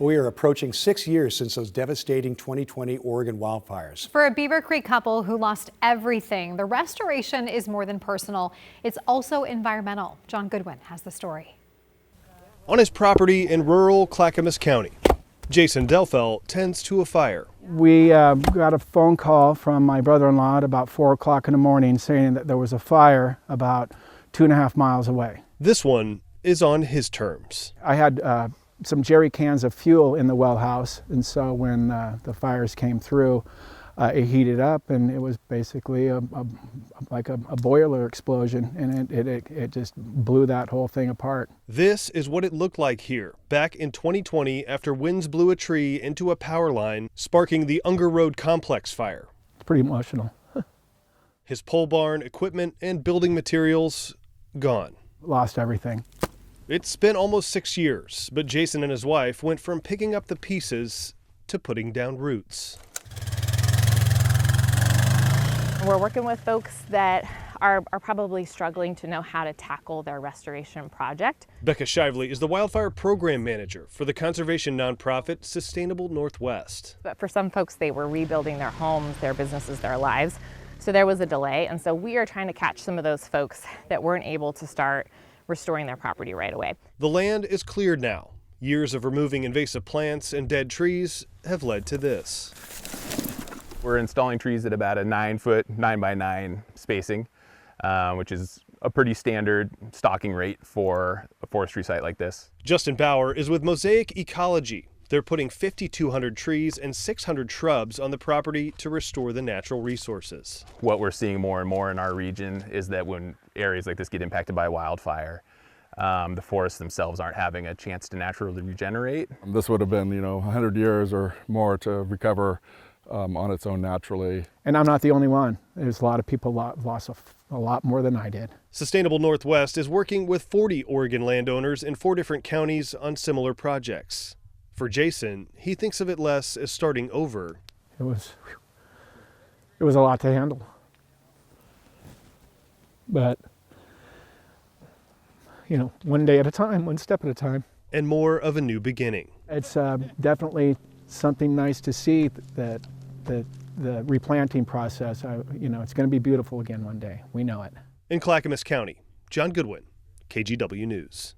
We are approaching 6 years since those devastating 2020 Oregon wildfires. For a Beaver Creek couple who lost everything, the restoration is more than personal. It's also environmental. John Goodwin has the story. On his property in rural Clackamas County, Jason Delfel tends to a fire. We got a phone call from my brother-in-law at about 4 o'clock in the morning saying that there was a fire about 2.5 miles away. This one is on his terms. I had some jerry cans of fuel in the well house, and so when the fires came through, it heated up, and it was basically like a boiler explosion, and it just blew that whole thing apart. This is what it looked like here back in 2020 after winds blew a tree into a power line, sparking the Unger Road Complex fire. It's pretty emotional. His pole barn, equipment, and building materials gone. Lost everything. It's been almost 6 years, but Jason and his wife went from picking up the pieces to putting down roots. We're working with folks that are probably struggling to know how to tackle their restoration project. Becca Shively is the wildfire program manager for the conservation nonprofit Sustainable Northwest. But for some folks, they were rebuilding their homes, their businesses, their lives. So there was a delay. And so we are trying to catch some of those folks that weren't able to start restoring their property right away. The land is cleared now. Years of removing invasive plants and dead trees have led to this. We're installing trees at about a 9-foot, 9x9 spacing, which is a pretty standard stocking rate for a forestry site like this. Justin Bauer is with Mosaic Ecology. They're putting 5,200 trees and 600 shrubs on the property to restore the natural resources. What we're seeing more and more in our region is that when areas like this get impacted by wildfire, the forests themselves aren't having a chance to naturally regenerate. This would have been, 100 years or more to recover on its own naturally. And I'm not the only one. There's a lot of people lost a lot more than I did. Sustainable Northwest is working with 40 Oregon landowners in 4 different counties on similar projects. For Jason, he thinks of it less as starting over. It was a lot to handle. But, one day at a time, one step at a time. And more of a new beginning. It's definitely something nice to see that the replanting process, it's going to be beautiful again one day. We know it. In Clackamas County, John Goodwin, KGW News.